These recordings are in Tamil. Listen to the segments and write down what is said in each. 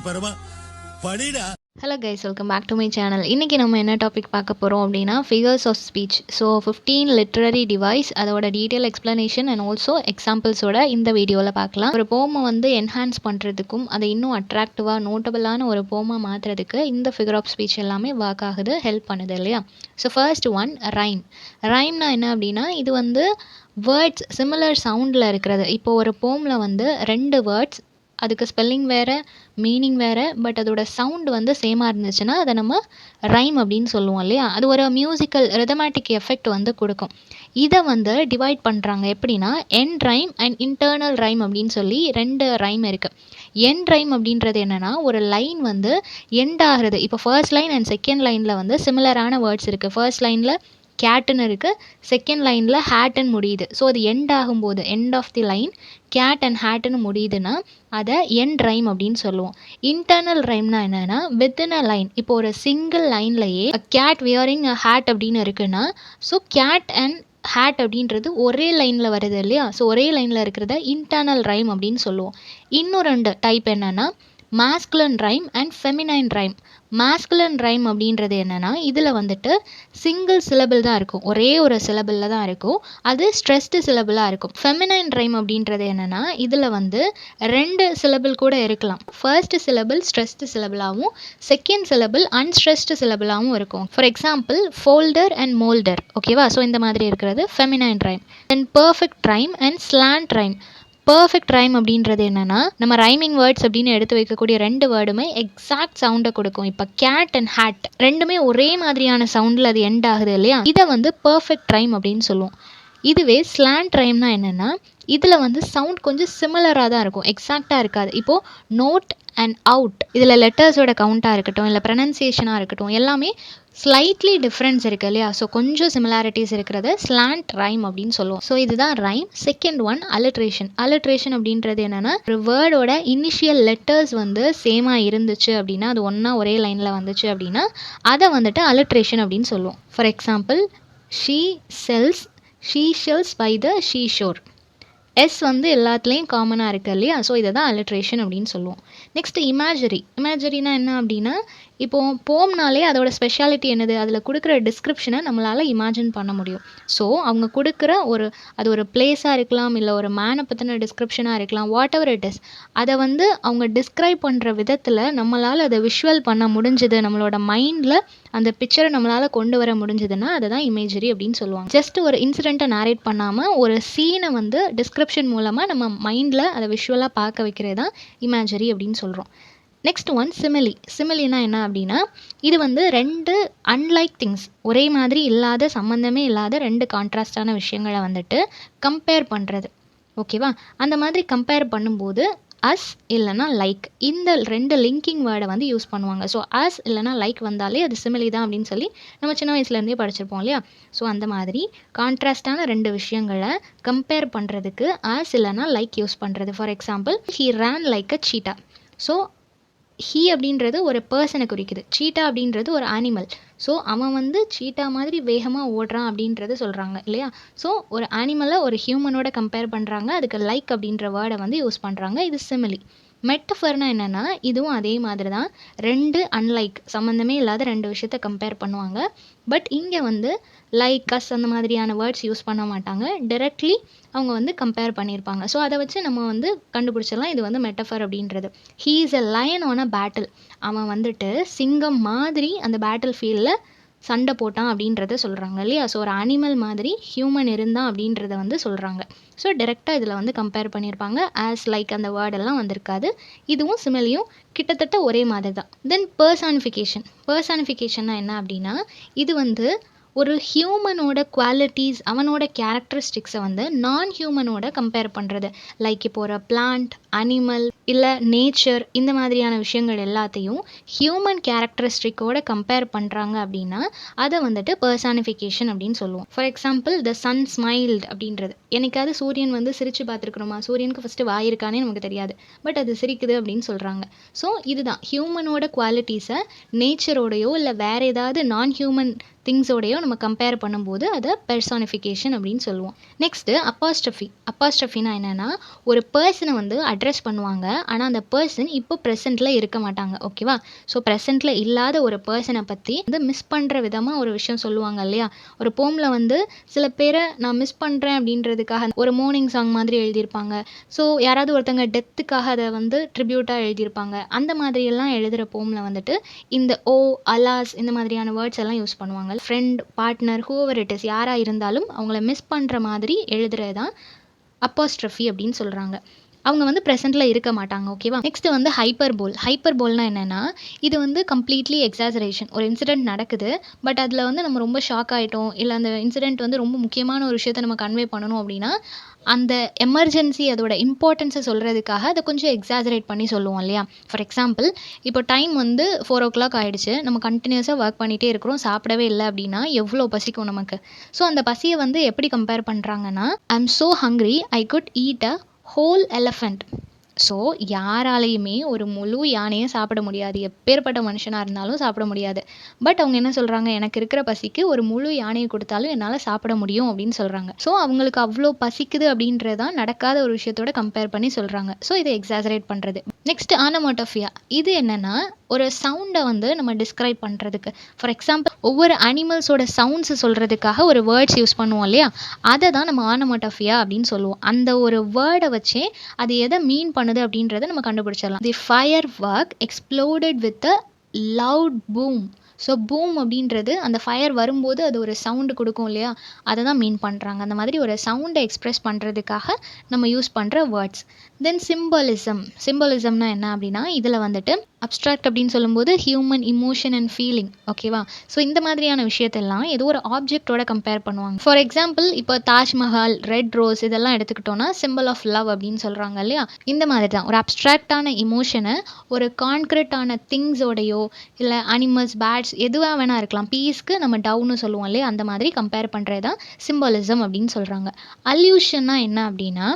பரமா படிடா. Hello guys, welcome back to my channel. இன்றைக்கி நம்ம என்ன டாபிக் பார்க்க போகிறோம் அப்படின்னா figures of speech. So 15 literary device, அதோட டீட்டெயில் எக்ஸ்ப்ளனேஷன் அண்ட் ஆல்சோ எக்ஸாம்பிள்ஸோட இந்த வீடியோவில் பார்க்கலாம். ஒரு போமை வந்து என்ஹான்ஸ் பண்ணுறதுக்கும் அதை இன்னும் அட்ராக்டிவாக நோட்டபிளான ஒரு போமை மாற்றுறதுக்கு இந்த ஃபிகர் ஆஃப் ஸ்பீச் எல்லாமே ஒர்க் ஆகுது, ஹெல்ப் பண்ணுது இல்லையா? So first one rhyme. ரைம்னா என்ன அப்படின்னா, இது வந்து வேர்ட்ஸ் சிமிலர் சவுண்டில் இருக்கிறது. இப்போ ஒரு போமில் வந்து 2 வேர்ட்ஸ், அதுக்கு ஸ்பெல்லிங் வேறு, மீனிங் வேறு, பட் அதோட சவுண்ட் வந்து சேமாக இருந்துச்சுன்னா அதை நம்ம ரைம் அப்படின்னு சொல்லுவோம் இல்லையா? அது ஒரு மியூசிக்கல் ரிதமேட்டிக் எஃபெக்ட் வந்து கொடுக்கும். இதை வந்து டிவைட் பண்ணுறாங்க எப்படின்னா, end rhyme and internal rhyme அப்படின்னு சொல்லி 2 ரைம் இருக்குது. எண்ட் ரைம் அப்படின்றது என்னென்னா, ஒரு லைன் வந்து எண்ட் ஆகிறது. இப்போ ஃபர்ஸ்ட் லைன் அண்ட் செகண்ட் லைனில் வந்து சிமிலரான வேர்ட்ஸ் இருக்குது. ஃபர்ஸ்ட் லைனில் கேட்டுன்னு இருக்குது, செகண்ட் லைனில் ஹேட்டுன்னு முடியுது. ஸோ அது எண்ட் ஆகும்போது, end of the line cat and ஹேட்டுன்னு முடியுதுன்னா அதை எண்ட் ரைம் அப்படின்னு சொல்லுவோம். இன்டர்னல் ரைம்னா என்னென்னா, வித்தின் அ லைன், இப்போ ஒரு சிங்கிள் லைன்லையே கேட் வியரிங் அ ஹேட் அப்படின்னு இருக்குன்னா, ஸோ கேட் அண்ட் ஹேட் அப்படின்றது ஒரே லைனில் வருது இல்லையா? ஸோ ஒரே லைனில் இருக்கிறத இன்டர்னல் ரைம் அப்படின்னு சொல்லுவோம். இன்னும் 2 டைப் என்னென்னா, masculine rhyme and feminine rhyme. Masculine rhyme அப்படின்றது என்னென்னா, இதில் வந்துட்டு சிங்கிள் சிலபிள் தான் இருக்கும், ஒரே ஒரு சிலபிளில் தான் இருக்கும், அது ஸ்ட்ரெஸ்டு சிலபிளாக இருக்கும். ஃபெமினைன் ரைம் அப்படின்றது என்னென்னா, இதில் வந்து 2 சிலபிள் கூட இருக்கலாம். ஃபர்ஸ்ட் சிலபிள் ஸ்ட்ரெஸ்டு சிலபிளாகவும் செகண்ட் சிலபிள் அன்ஸ்ட்ரெஸ்டு சிலபிளாகவும் இருக்கும். For example folder and molder, ஓகேவா? ஸோ இந்த மாதிரி இருக்கிறது feminine rhyme. Then perfect rhyme and slant rhyme. Perfect rhyme அப்படின்றது என்னென்னா, நம்ம ரைமிங் வேர்ட்ஸ் அப்படின்னு எடுத்து வைக்கக்கூடிய 2 வேர்டுமே எக்ஸாக்ட் சவுண்டை கொடுக்கும். இப்போ கேட் அண்ட் ஹேட் ரெண்டுமே ஒரே மாதிரியான சவுண்டில் அது எண்ட் ஆகுது இல்லையா? இதை வந்து பர்ஃபெக்ட் ரைம் அப்படின்னு சொல்லுவோம். இதுவே ஸ்லாண்ட் ரைம்னா என்னென்னா, இதில் வந்து சவுண்ட் கொஞ்சம் சிமிலராக தான் இருக்கும், எக்ஸாக்டாக இருக்காது. இப்போது நோட் அண்ட் அவுட், இதில் லெட்டர்ஸோட கவுண்ட்டாக இருக்கட்டும், இல்லை ப்ரனன்சியேஷனாக இருக்கட்டும், எல்லாமே ஸ்லைட்லி டிஃப்ரென்ஸ் இருக்குது இல்லையா? ஸோ கொஞ்சம் சிமிலாரிட்டிஸ் இருக்கிறத ஸ்லாண்ட் ரைம் அப்படின்னு சொல்லுவோம். ஸோ இதுதான் rhyme. Second one alliteration. Alliteration அப்படின்றது என்னென்னா, ஒரு வேர்டோட இனிஷியல் லெட்டர்ஸ் வந்து சேமாக இருந்துச்சு அப்படின்னா, அது ஒன்றா ஒரே லைனில் வந்துச்சு அப்படின்னா அதை வந்துட்டு அலிட்ரேஷன் அப்படின்னு சொல்லுவோம். For example, she sells sea shells by the sea shore. S வந்து எல்லாத்துலேயும் காமனாக இருக்குது இல்லையா? ஸோ இதை தான் அலிட்ரேஷன் அப்படின்னு சொல்லுவோம். Next imagery. இமேஜரினா என்ன அப்படின்னா, இப்போது போம்னாலே அதோட ஸ்பெஷாலிட்டி என்னது, அதில் கொடுக்குற டிஸ்கிரிப்ஷனை நம்மளால் இமேஜின் பண்ண முடியும். ஸோ அவங்க கொடுக்குற அது ஒரு பிளேஸாக இருக்கலாம், இல்லை ஒரு மேனை பற்றின டிஸ்கிரிப்ஷனாக இருக்கலாம், வாட் எவர் இட் இஸ், அதை வந்து அவங்க டிஸ்கிரைப் பண்ணுற விதத்தில் நம்மளால் அதை விஷுவல் பண்ண முடிஞ்சுது, நம்மளோட மைண்டில் அந்த பிக்சரை நம்மளால் கொண்டு வர முடிஞ்சதுன்னா அதை தான் இமேஜரி அப்படின்னு சொல்லுவாங்க. ஜஸ்ட் ஒரு இன்சிடெண்ட்டை நேரேட் பண்ணாமல் ஒரு சீனை வந்து டிஸ்கிரிப்ஷன் மூலமாக நம்ம மைண்டில் அதை விஷுவலாக பார்க்க வைக்கிறது தான் இமேஜரி அப்படின்னு சொல்கிறோம். நெக்ஸ்ட் ஒன் சிமிலி. சிமிலினா என்ன அப்படின்னா, இது வந்து 2 அன்லைக் திங்ஸ், ஒரே மாதிரி இல்லாத, சம்மந்தமே இல்லாத 2 கான்ட்ராஸ்டான விஷயங்களை வந்துட்டு கம்பேர் பண்ணுறது, ஓகேவா? அந்த மாதிரி கம்பேர் பண்ணும்போது அஸ் இல்லைனா லைக், இந்த 2 லிங்கிங் வேர்டை வந்து யூஸ் பண்ணுவாங்க. ஸோ அஸ் இல்லைனா லைக் வந்தாலே அது சிமிலி தான் அப்படின்னு சொல்லி நம்ம சின்ன வயசுலேருந்தே படிச்சிருப்போம் இல்லையா? ஸோ அந்த மாதிரி கான்ட்ராஸ்டான 2 விஷயங்களை கம்பேர் பண்ணுறதுக்கு அஸ் இல்லைனா லைக் யூஸ் பண்ணுறது. For example, he ran like a cheetah. So he அப்படின்றது ஒரு பர்சனை குறிக்குது, சீட்டா அப்படின்றது ஒரு அனிமல். ஸோ அவன் வந்து சீட்டா மாதிரி வேகமாக ஓடுறான் அப்படின்றத சொல்கிறாங்க இல்லையா? ஸோ ஒரு அனிமலை ஒரு ஹியூமனோட கம்பேர் பண்ணுறாங்க, அதுக்கு லைக் அப்படின்ற வேர்டை வந்து யூஸ் பண்ணுறாங்க. இது சிமிலி. மெட்டஃபர்னா என்னென்னா, இதுவும் அதே மாதிரி தான், 2 அன்லைக், சம்மந்தமே இல்லாத 2 விஷயத்த கம்பேர் பண்ணுவாங்க. பட் இங்கே வந்து லைக், அஸ் அந்த மாதிரியான வேர்ட்ஸ் யூஸ் பண்ண மாட்டாங்க, டைரெக்ட்லி அவங்க வந்து கம்பேர் பண்ணியிருப்பாங்க. ஸோ அதை வச்சு நம்ம வந்து கண்டுபிடிச்சிடலாம் இது வந்து மெட்டஃபர் அப்படின்றது. He is a lion on a battle. அவன் வந்துட்டு சிங்கம் மாதிரி அந்த பேட்டில் ஃபீல்டில் சண்டை போட்டான் அப்படின்றத சொல்கிறாங்க இல்லையா? ஸோ ஒரு அனிமல் மாதிரி ஹியூமன் இருந்தான் அப்படின்றத வந்து சொல்கிறாங்க. ஸோ டைரெக்டாக இதில் வந்து கம்பேர் பண்ணியிருப்பாங்க. ஆஸ் லைக் அந்த வேர்டெல்லாம் வந்திருக்காது. இதுவும் சிமிலியும் கிட்டத்தட்ட ஒரே மாதிரி தான். தென் பர்சானிஃபிகேஷன். பர்சானிஃபிகேஷன்னா என்ன அப்படின்னா, இது வந்து ஒரு ஹியூமனோட குவாலிட்டிஸ், அவனோட கேரக்டரிஸ்டிக்ஸை வந்து நான் ஹியூமனோட கம்பேர் பண்ணுறது. லைக் இப்போ ஒரு பிளான்ட், அனிமல், இல்லை நேச்சர், இந்த மாதிரியான விஷயங்கள் எல்லாத்தையும் ஹியூமன் கேரக்டரிஸ்டிக்கோட கம்பேர் பண்ணுறாங்க அப்படின்னா அதை வந்துட்டு பர்சானிஃபிகேஷன் அப்படின்னு சொல்லுவோம். For example, the sun smiled அப்படின்றது, என்னைக்காவது சூரியன் வந்து சிரித்து பார்த்துருக்குறோமா? சூரியனுக்கு ஃபஸ்ட்டு வாய் இருக்கானே நமக்கு தெரியாது, பட் அது சிரிக்குது அப்படின்னு சொல்கிறாங்க. ஸோ இதுதான் ஹியூமனோட குவாலிட்டிஸை நேச்சரோடையோ இல்லை வேறு ஏதாவது நான் ஹியூமன் திங்ஸோடையோ நம்ம கம்பேர் பண்ணும்போது அதை பெர்சானிஃபிகேஷன் அப்படின்னு சொல்லுவோம். Next apostrophe. அப்பாஸ்ட்ரஃபினா என்னென்னா, ஒரு பர்சனை வந்து அட்ரஸ் பண்ணுவாங்க, ஆனால் அந்த பர்சன் இப்போ ப்ரெசென்ட்டில் இருக்க மாட்டாங்க. ஓகேவா? ஸோ ப்ரெசென்ட்டில் இல்லாத ஒரு பர்சனை பற்றி வந்து மிஸ் பண்ணுற விதமாக ஒரு விஷயம் சொல்லுவாங்க இல்லையா? ஒரு போமில் வந்து சில பேரை நான் மிஸ் பண்ணுறேன் அப்படின்றதுக்காக ஒரு மோர்னிங் சாங் மாதிரி எழுதியிருப்பாங்க. ஸோ யாராவது ஒருத்தங்க டெத்துக்காக அதை வந்து ட்ரிபியூட்டாக எழுதியிருப்பாங்க. அந்த மாதிரியெல்லாம் எழுதுகிற போமில் வந்துட்டு இந்த ஓ, அலாஸ் இந்த மாதிரியான வேர்ட்ஸ் எல்லாம் யூஸ் பண்ணுவாங்க. Friend, partner, whoever it is யாராக இருந்தாலும் அவங்கள மிஸ் பண்ணுற மாதிரி எழுதுறது தான் அப்போஸ்ட்ரஃபி அப்படின்னு சொல்கிறாங்க. அவங்க வந்து ப்ரெசென்ட்டில் இருக்க மாட்டாங்க. ஓகேவா? நெக்ஸ்ட்டு வந்து ஹைப்பர்போல். ஹைப்பர்போல்னா என்னென்னா, இது வந்து கம்ப்ளீட்லி எக்ஸாஜரேஷன். ஒரு இன்சிடென்ட் நடக்குது, பட் அதில் வந்து நம்ம ரொம்ப ஷாக் ஆகிட்டோம், இல்லை அந்த இன்சிடென்ட் வந்து ரொம்ப முக்கியமான ஒரு விஷயத்தை நம்ம கன்வே பண்ணணும் அப்படின்னா, அந்த எமர்ஜென்சி அதோட இம்பார்ட்டன்ஸை சொல்கிறதுக்காக அதை கொஞ்சம் எக்ஸாஜரேட் பண்ணி சொல்லுவோம் இல்லையா? ஃபார் எக்ஸாம்பிள், இப்போ டைம் வந்து 4:00 ஆகிடுச்சு, நம்ம கண்டினியூஸாக ஒர்க் பண்ணிகிட்டே இருக்கிறோம், சாப்பிடவே இல்லை அப்படின்னா எவ்வளோ பசிக்கும் நமக்கு. ஸோ அந்த பசியை வந்து எப்படி கம்பேர் பண்ணுறாங்கன்னா, I am so hungry I could eat a whole elephant. So யாராலையுமே ஒரு முழு யானையை சாப்பிட முடியாது. எப்பேற்பட்ட மனுஷனாக இருந்தாலும் சாப்பிட முடியாது. பட் அவங்க என்ன சொல்கிறாங்க, எனக்கு இருக்கிற பசிக்கு ஒரு முழு யானையை கொடுத்தாலும் என்னால் சாப்பிட முடியும் அப்படின்னு சொல்கிறாங்க. ஸோ அவங்களுக்கு அவ்வளோ பசிக்குது அப்படின்றதான் நடக்காத ஒரு விஷயத்தோட கம்பேர் பண்ணி சொல்கிறாங்க. ஸோ இதை எக்ஸாஜரேட் பண்ணுறது. நெக்ஸ்ட் ஆனமோட்டோஃபியா. இது என்னென்னா, ஒரு சவுண்டை வந்து நம்ம டிஸ்கிரைப் பண்ணுறதுக்கு. ஃபார் எக்ஸாம்பிள், ஒவ்வொரு அனிமல்ஸோட சவுண்ட்ஸை சொல்கிறதுக்காக ஒரு வேர்ட்ஸ் யூஸ் பண்ணுவோம் இல்லையா? அதை தான் நம்ம ஆனமோட்டோஃபியா அப்படின்னு சொல்லுவோம். அந்த ஒரு வேர்டை வச்சே அது எதை மீன் பண்ணுது அப்படின்றத நம்ம கண்டுபிடிச்சிடலாம். The fire work exploded with a loud boom. So boom அப்படின்றது அந்த ஃபயர் வரும்போது அது ஒரு சவுண்டு கொடுக்கும் இல்லையா? அதை தான் மீன் பண்ணுறாங்க. அந்த மாதிரி ஒரு சவுண்டை எக்ஸ்ப்ரெஸ் பண்ணுறதுக்காக நம்ம யூஸ் பண்ணுற வேர்ட்ஸ். தென் சிம்பலிசம். சிம்பலிசம்னா என்ன அப்படின்னா, இதில் வந்துட்டு அப்ஸ்ட்ராக்ட் அப்படின்னு சொல்லும்போது ஹியூமன் இமோஷன் அண்ட் ஃபீலிங். ஓகேவா? ஸோ இந்த மாதிரியான விஷயத்தெல்லாம் ஏதோ ஒரு ஆப்ஜெக்டோட கம்பேர் பண்ணுவாங்க. ஃபார் எக்ஸாம்பிள், இப்போ தாஜ்மஹால், ரெட் ரோஸ் இதெல்லாம் எடுத்துக்கிட்டோன்னா சிம்பிள் ஆஃப் லவ் அப்படின்னு சொல்கிறாங்க இல்லையா? இந்த மாதிரி தான் ஒரு அப்ஸ்ட்ராக்டான இமோஷனை ஒரு கான்க்ரீட்டான திங்ஸோடையோ இல்லை அனிமல்ஸ், பேட்ஸ் எதுவாக வேணா இருக்கலாம். பீஸ்க்கு நம்ம டவுன்னு சொல்லுவோம் இல்லையா? அந்த மாதிரி கம்பேர் பண்ணுறது தான் சிம்பலிசம் அப்படின்னு சொல்கிறாங்க. அல்யூஷன்னா என்ன அப்படின்னா,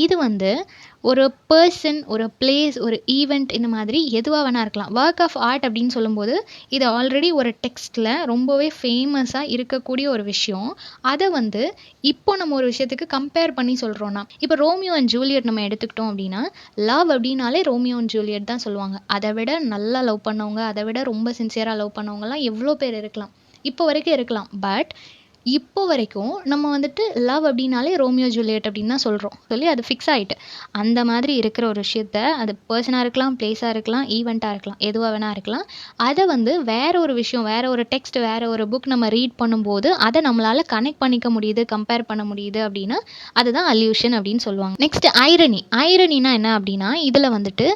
இது வந்து ஒரு பர்சன், ஒரு பிளேஸ், ஒரு ஈவெண்ட் இந்த மாதிரி எதுவாக வேணா இருக்கலாம். ஒர்க் ஆஃப் ஆர்ட் அப்படின்னு சொல்லும்போது இது ஆல்ரெடி ஒரு டெக்ஸ்ட்டில் ரொம்பவே ஃபேமஸாக இருக்கக்கூடிய ஒரு விஷயம். அதை வந்து இப்போ நம்ம ஒரு விஷயத்துக்கு கம்பேர் பண்ணி சொல்கிறோன்னா, இப்போ ரோமியோ அண்ட் ஜூலியட் நம்ம எடுத்துக்கிட்டோம் அப்படின்னா, லவ் அப்படின்னாலே ரோமியோ அண்ட் ஜூலியட் தான் சொல்லுவாங்க. அதை விட நல்லா லவ் பண்ணவங்க, அதை விட ரொம்ப சின்சியராக லவ் பண்ணவங்கலாம் எவ்வளோ பேர் இருக்கலாம், இப்போ வரைக்கும் இருக்கலாம். பட் இப்போ வரைக்கும் நம்ம வந்துட்டு லவ் அப்படின்னாலே ரோமியோ ஜூலியட் அப்படின்னு தான் சொல்கிறோம். சொல்லி அது ஃபிக்ஸ் ஆகிட்டு. அந்த மாதிரி இருக்கிற ஒரு விஷயத்த, அது பர்சனாக இருக்கலாம், பிளேஸாக இருக்கலாம், ஈவெண்ட்டாக இருக்கலாம், எதுவாக வேணா இருக்கலாம். அதை வந்து வேற ஒரு விஷயம், வேற ஒரு டெக்ஸ்ட், வேற ஒரு புக் நம்ம ரீட் பண்ணும்போது அதை நம்மளால் கனெக்ட் பண்ணிக்க முடியுது, கம்பேர் பண்ண முடியுது அப்படின்னா அதுதான் அல்யூஷன் அப்படின்னு சொல்லுவாங்க. Next irony. ஐரணினா என்ன அப்படின்னா, இதில் வந்துட்டு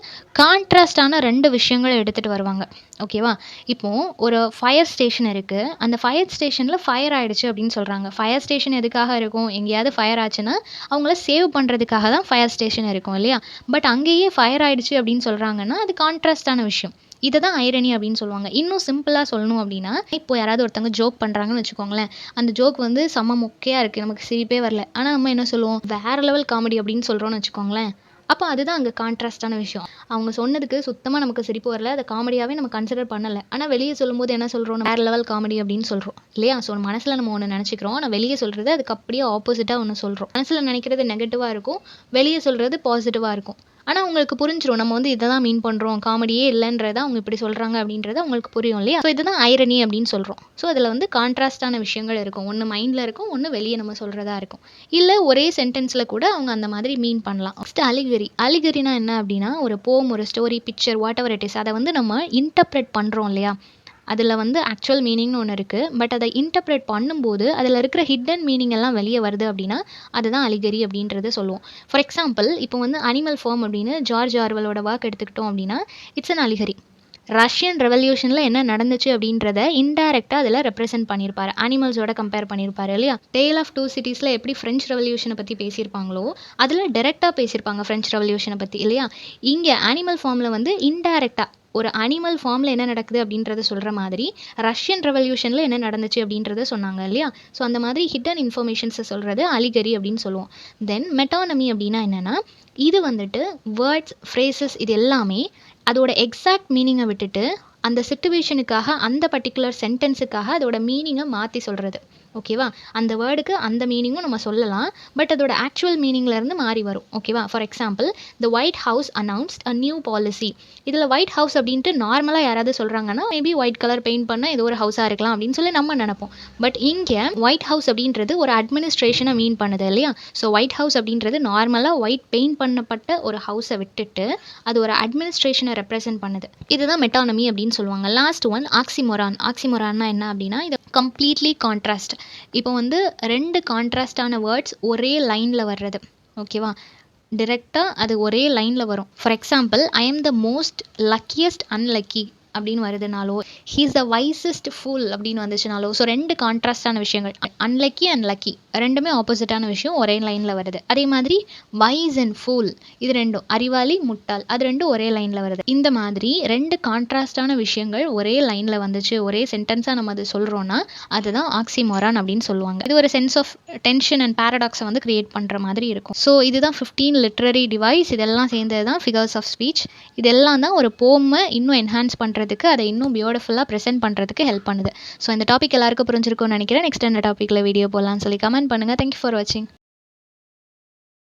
கான்ட்ராஸ்டான 2 விஷயங்களை எடுத்துகிட்டு வருவாங்க. ஓகேவா? இப்போது ஒரு ஃபயர் ஸ்டேஷன் இருக்குது. அந்த ஃபயர் ஸ்டேஷனில் ஃபயர் ஆகிடுச்சு அப்படின்னு சொல்கிறாங்க. ஃபயர் ஸ்டேஷன் எதுக்காக இருக்கும்? எங்கேயாவது ஃபயர் ஆச்சுன்னா அவங்கள சேவ் பண்ணுறதுக்காக தான் ஃபயர் ஸ்டேஷன் இருக்கும் இல்லையா? பட் அங்கேயே ஃபயர் ஆகிடுச்சு அப்படின்னு சொல்கிறாங்கன்னா அது கான்ட்ராஸ்டான விஷயம். இதை தான் ஐரணி அப்படின்னு சொல்லுவாங்க. இன்னும் சிம்பிளாக சொல்லணும் அப்படின்னா, இப்போ யாராவது ஒருத்தவங்க ஜோக் பண்ணுறாங்கன்னு வச்சுக்கோங்களேன். அந்த ஜோக் வந்து செம்ம மொக்கையாக இருக்குது, நமக்கு சிரிப்பே வரல. ஆனால் நம்ம என்ன சொல்லுவோம், வேறு லெவல் காமெடி அப்படின்னு சொல்கிறோன்னு வச்சுக்கோங்களேன். அப்போ அதுதான் அங்கே கான்ட்ராஸ்டான விஷயம். அவங்க சொன்னதுக்கு சுத்தமாக நமக்கு சிரிப்பு வரல, அதை காமெடியாகவே நம்ம கன்சிடர் பண்ணலை. ஆனால் வெளியே சொல்லும்போது என்ன சொல்கிறோம், வேறு லெவல் காமெடி அப்படின்னு சொல்கிறோம் இல்லையா? ஸோ மனசில் நம்ம ஒன்று நினச்சிக்கிறோம், ஆனால் வெளியே சொல்கிறது அதுக்கு அப்படியே ஆப்போசிட்டாக ஒன்று சொல்கிறோம். மனசில் நினைக்கிறது நெகட்டிவாக இருக்கும், வெளியே சொல்கிறது பாசிட்டிவாக இருக்கும். ஆனால் அவங்களுக்கு புரிஞ்சிடும், நம்ம வந்து இதை தான் மீன் பண்ணுறோம், காமெடியே இல்லைன்றதை அவங்க இப்படி சொல்கிறாங்க அப்படின்றது அவங்களுக்கு புரியும் இல்லையா? ஸோ இதுதான் ஐரணி அப்படின்னு சொல்கிறோம். ஸோ அதில் வந்து கான்ட்ராஸ்டான விஷயங்கள் இருக்கும். ஒன்று மைண்டில் இருக்கும், ஒன்று வெளியே நம்ம சொல்கிறதா இருக்கும். இல்லை ஒரே சென்டென்ஸில் கூட அவங்க அந்த மாதிரி மீன் பண்ணலாம். First allegory. அலிகரினா என்ன அப்படின்னா, ஒரு போம், ஒரு story, picture, what ever it is, அதை வந்து நம்ம இன்டர்ப்ரெட் பண்ணுறோம் இல்லையா? அதில் வந்து ஆக்சுவல் மீனிங்னு ஒன்று இருக்குது. பட் அதை இன்டர்ப்ரெட் பண்ணும்போது அதில் இருக்கிற ஹிடன் மீனிங் எல்லாம் வெளியே வருது அப்படின்னா அதுதான் அலிகரி அப்படின்றத சொல்லுவோம். ஃபார் எக்ஸாம்பிள், இப்போ வந்து அனிமல் ஃபார்ம் அப்படின்னு ஜார்ஜ் ஆர்வலோட ஒர்க் எடுத்துக்கிட்டோம் அப்படின்னா இட்ஸ் அன் அலிகரி. ரஷ்யன் ரெவல்யூஷனில் என்ன நடந்துச்சு அப்படின்றத இன்டைரக்டாக அதில் ரெப்ரசென்ட் பண்ணியிருப்பாரு. அனிமல்ஸோட கம்பேர் பண்ணியிருப்பாரு இல்லையா? டேல் ஆஃப் 2 சிட்டிஸில் எப்படி ஃப்ரெஞ்ச் ரெவல்யூஷனை பற்றி பேசியிருப்பாங்களோ அதில் டேரெக்டாக பேசியிருப்பாங்க ஃப்ரெஞ்ச் ரெவல்யூஷனை பற்றி இல்லையா? இங்கே அனிமல் ஃபார்மில் வந்து இன்டைரக்டாக ஒரு அனிமல் ஃபார்மில் என்ன நடக்குது அப்படின்றத சொல்கிற மாதிரி ரஷ்யன் ரெவல்யூஷனில் என்ன நடந்துச்சு அப்படின்றத சொன்னாங்க இல்லையா? ஸோ அந்த மாதிரி ஹிடன் இன்ஃபர்மேஷன்ஸை சொல்கிறது அலிகரி அப்படின்னு சொல்லுவோம். தென் மெட்டானமி அப்படின்னா என்னென்னா, இது வந்துட்டு வேர்ட்ஸ், ஃப்ரேசஸ் இது எல்லாமே அதோட எக்ஸாக்ட் மீனிங்கை விட்டுட்டு அந்த சிச்சுவேஷனுக்காக, அந்த பர்டிகுலர் சென்டென்ஸுக்காக அதோட மீனிங்கை மாற்றி சொல்கிறது. ஓகேவா? அந்த வேர்டுக்கு அந்த மீனிங்கும் நம்ம சொல்லலாம். பட் அதோட ஆக்சுவல் மீனிங்லேருந்து மாறி வரும். ஓகேவா? For example, the white house announced a new policy. இதில் ஒயிட் ஹவுஸ் அப்படின்ட்டு நார்மலாக யாராவது சொல்கிறாங்கன்னா மேபி ஒயிட் கலர் பெயிண்ட் பண்ண ஏதோ ஒரு ஹவுஸாக இருக்கலாம் அப்படின்னு சொல்லி நம்ம நினைப்போம். பட் இங்கே ஒயிட் ஹவுஸ் அப்படின்றது ஒரு அட்மினிஸ்ட்ரேஷனை மீன் பண்ணுது இல்லையா? ஸோ ஒயிட் ஹவுஸ் அப்படின்றது நார்மலாக ஒயிட் பெயிண்ட் பண்ணப்பட்ட ஒரு ஹவுஸை விட்டுட்டு அது ஒரு அட்மினிஸ்ட்ரேஷனை ரெப்ரசென்ட் பண்ணுது. இதுதான் மெட்டானமி அப்படின்னு சொல்லுவாங்க. Last one ஆக்சிமொரான். ஆக்சிமொரான்னா என்ன அப்படின்னா இது கம்ப்ளீட்லி கான்ட்ராஸ்ட். இப்போ வந்து 2 கான்ட்ராஸ்டான வேர்ட்ஸ் ஒரே லைனில் வர்றது. ஓகேவா? டிரெக்டாக அது ஒரே லைனில் வரும். For example, I am the most luckiest unlucky அப்படின்னு வருதுனாலோ, ஹீஸ் த வைசஸ்ட் ஃபூல் அப்படின்னு வந்துச்சுனாலோ, ஸோ 2 கான்ட்ராஸ்டான விஷயங்கள் அன்லக்கி அண்ட் லக்கி ரெண்டுமே ஆப்போசிட்டான விஷயம் ஒரே லைனில் வருது. அதே மாதிரி வைஸ் அண்ட் ஃபூல் இது ரெண்டும் அறிவாளி முட்டாள் அது ரெண்டும் ஒரே லைனில் வருது. இந்த மாதிரி 2 கான்ட்ராஸ்டான விஷயங்கள் ஒரே லைனில் வந்துச்சு ஒரே சென்டென்ஸாக நம்ம அது சொல்கிறோன்னா அதுதான் ஆக்சிமோரான் அப்படின்னு சொல்லுவாங்க. இது ஒரு சென்ஸ் ஆஃப் டென்ஷன் அண்ட் பேரடாக்ஸை வந்து கிரியேட் பண்ணுற மாதிரி இருக்கும். ஸோ இதுதான் 15 லிட்ரரி டிவைஸ். இதெல்லாம் சேர்ந்தது தான் ஃபிகர்ஸ் ஆஃப் ஸ்பீச். இதெல்லாம் தான் ஒரு போமை இன்னும் என்ஹான்ஸ் பண்ணுறதுக்கு அதை இன்னும் பியூட்டிஃபுல்லாக ப்ரெசென்ட் பண்ணுறதுக்கு ஹெல்ப் பண்ணுது. ஸோ இந்த டாபிக் எல்லாருக்கும் புரிஞ்சிருக்கும்னு நினைக்கிறேன். நெக்ஸ்ட் என்ன டாப்பிக்கில் வீடியோ போடலாம்னு சொல்லி கமெண்ட் பண்ணுங்கள். தேங்க்யூ ஃபார் வாட்சிங்.